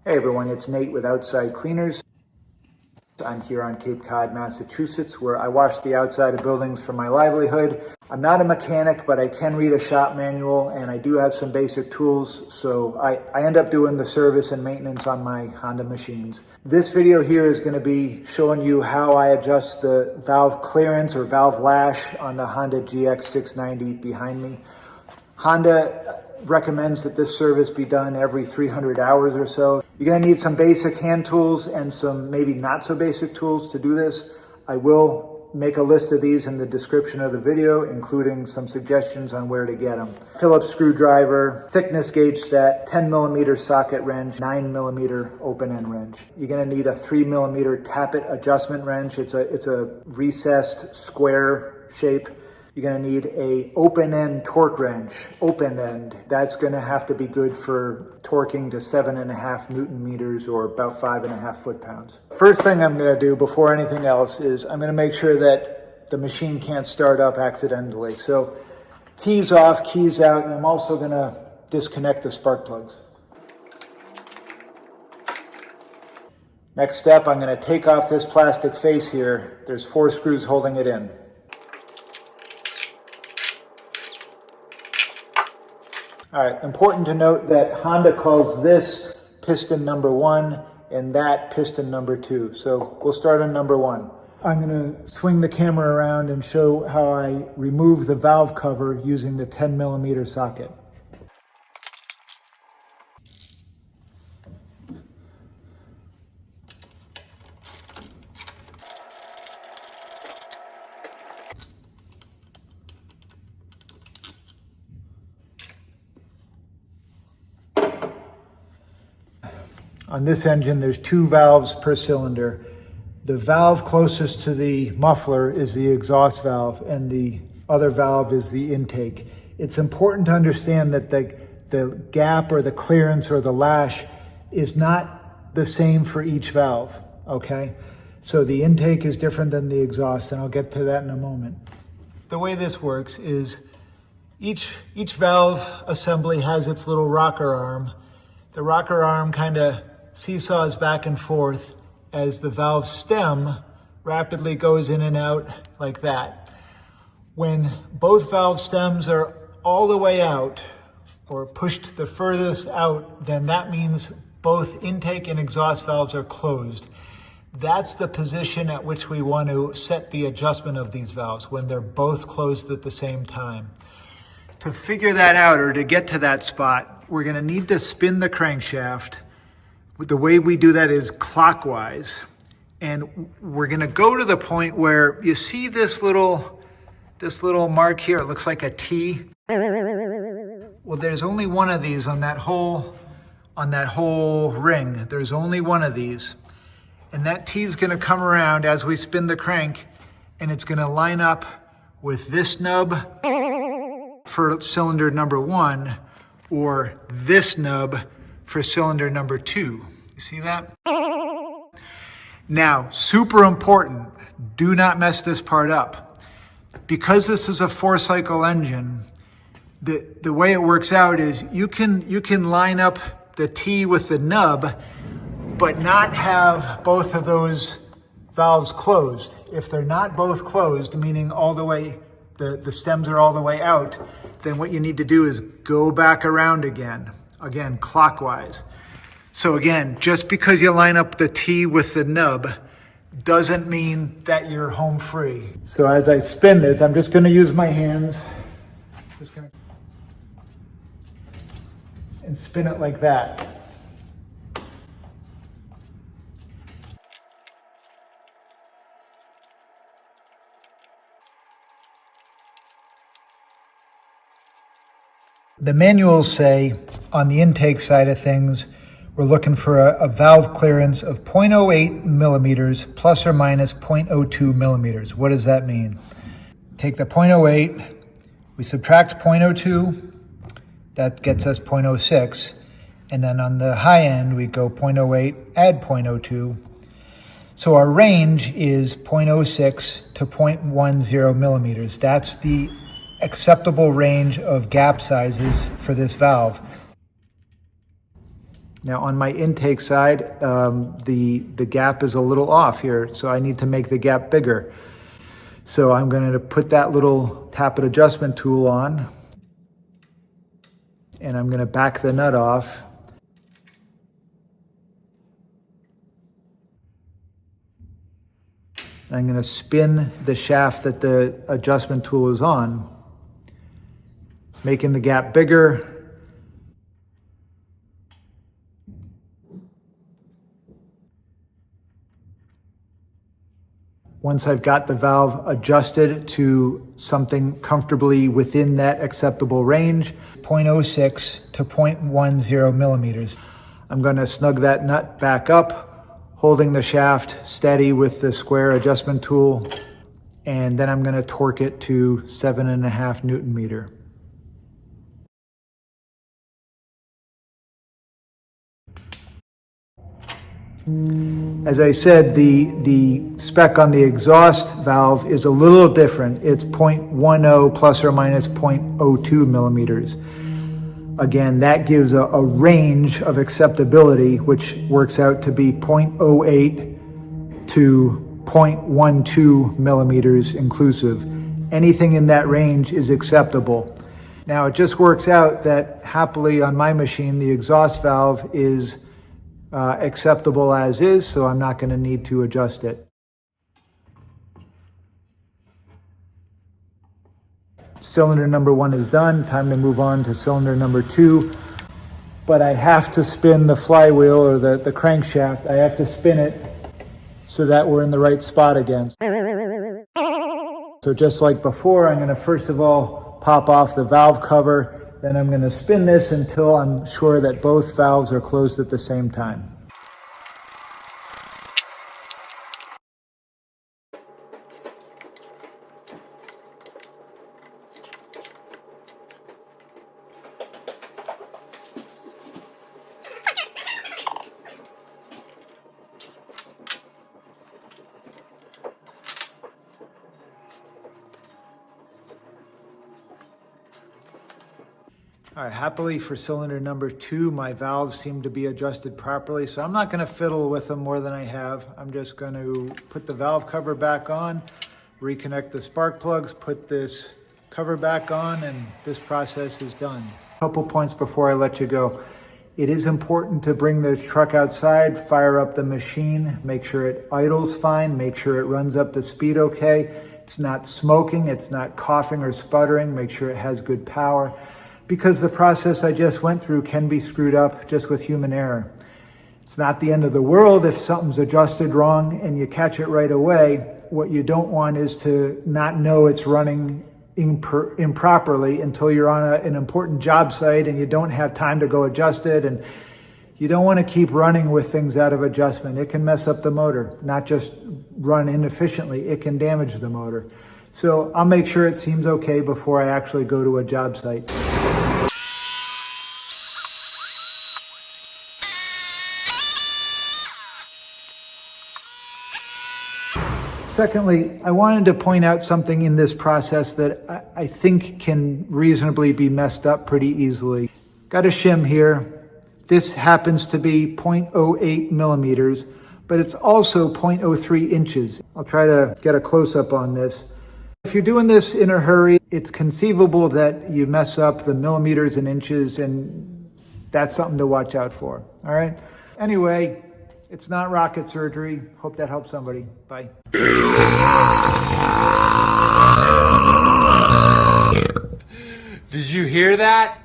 Hey everyone, it's Nate with Outside Cleaners. I'm here on Cape Cod, Massachusetts, where I wash the outside of buildings for my livelihood. I'm not a mechanic, but I can read a shop manual and I do have some basic tools, so I end up doing the service and maintenance on my Honda machines. This video here is going to be showing you how I adjust the valve clearance or valve lash on the Honda GX690 behind me. Honda recommends that this service be done every 300 hours or so. You're going to need some basic hand tools and some maybe not so basic tools to do this. I will make a list of these in the description of the video, including some suggestions on where to get them. Phillips screwdriver, thickness gauge set, 10mm socket wrench, 9mm open end wrench. You're going to need a 3mm tappet adjustment wrench. It's a recessed square shape. You're going to need a open end torque wrench, open end. That's going to have to be good for torquing to 7.5 Newton meters or about 5.5 foot-pounds. First thing I'm going to do before anything else is I'm going to make sure that the machine can't start up accidentally. So keys off, keys out, and I'm also going to disconnect the spark plugs. Next step, I'm going to take off this plastic face here. There's 4 screws holding it in. All right, important to note that Honda calls this piston number 1 and that piston number 2. So we'll start on number 1. I'm going to swing the camera around and show how I remove the valve cover using the 10mm socket. On this engine, there's 2 valves per cylinder. The valve closest to the muffler is the exhaust valve, and the other valve is the intake. It's important to understand that the gap or the clearance or the lash is not the same for each valve, okay? So the intake is different than the exhaust, and I'll get to that in a moment. The way this works is each valve assembly has its little rocker arm. The rocker arm kind of seesaws back and forth as the valve stem rapidly goes in and out like that. When both valve stems are all the way out or pushed the furthest out, then that means both intake and exhaust valves are closed. That's the position at which we want to set the adjustment of these valves, when they're both closed at the same time. To figure that out, or to get to that spot, we're going to need to spin the crankshaft. The way we do that is clockwise. And we're going to go to the point where you see this little mark here. It looks like a T. Well, there's only one of these on that whole ring. There's only one of these. And that T is going to come around as we spin the crank, and it's going to line up with this nub for cylinder number 1, or this nub for cylinder number 2. You see that? Now, super important, do not mess this part up. Because this is a 4-cycle engine, the way it works out is you can line up the T with the nub, but not have both of those valves closed. If they're not both closed, meaning all the way, the stems are all the way out, then what you need to do is go back around again clockwise. So again, just because you line up the T with the nub doesn't mean that you're home free. So as I spin this, I'm just going to use my hands. And spin it like that. The manuals say on the intake side of things, we're looking for a valve clearance of 0.08 millimeters plus or minus 0.02 millimeters. What does that mean? Take the 0.08, we subtract 0.02, that gets us 0.06. And then on the high end, we go 0.08, add 0.02. So our range is 0.06 to 0.10 millimeters. That's the acceptable range of gap sizes for this valve. Now on my intake side, the gap is a little off here, so I need to make the gap bigger. So I'm going to put that little tappet adjustment tool on, and I'm going to back the nut off. I'm going to spin the shaft that the adjustment tool is on, making the gap bigger. Once I've got the valve adjusted to something comfortably within that acceptable range, 0.06 to 0.10 millimeters, I'm going to snug that nut back up, holding the shaft steady with the square adjustment tool, and then I'm going to torque it to 7.5 Newton meter. As I said, the spec on the exhaust valve is a little different. It's 0.10 plus or minus 0.02 millimeters. Again, that gives a range of acceptability, which works out to be 0.08 to 0.12 millimeters inclusive. Anything in that range is acceptable. Now, it just works out that happily on my machine, the exhaust valve is acceptable as is, so I'm not going to need to adjust it. Cylinder number 1 is done. Time to move on to cylinder number 2. But I have to spin the flywheel or the crankshaft. I have to spin it so that we're in the right spot again. So just like before, I'm going to first of all pop off the valve cover. Then I'm going to spin this until I'm sure that both valves are closed at the same time. All right, happily for cylinder number 2, my valves seem to be adjusted properly, so I'm not going to fiddle with them more than I have. I'm just going to put the valve cover back on, reconnect the spark plugs, put this cover back on, and this process is done. A couple points before I let you go. It is important to bring the truck outside, fire up the machine, make sure it idles fine, make sure it runs up to speed okay. It's not smoking, it's not coughing or sputtering, make sure it has good power. Because the process I just went through can be screwed up just with human error. It's not the end of the world if something's adjusted wrong and you catch it right away. What you don't want is to not know it's running improperly until you're on an important job site and you don't have time to go adjust it, and you don't want to keep running with things out of adjustment. It can mess up the motor, not just run inefficiently, it can damage the motor. So I'll make sure it seems okay before I actually go to a job site. Secondly, I wanted to point out something in this process that I think can reasonably be messed up pretty easily. Got a shim here. This happens to be 0.08 millimeters, but it's also 0.03 inches. I'll try to get a close-up on this. If you're doing this in a hurry, it's conceivable that you mess up the millimeters and inches, and that's something to watch out for, all right? Anyway, it's not rocket surgery. Hope that helps somebody. Bye. Did you hear that?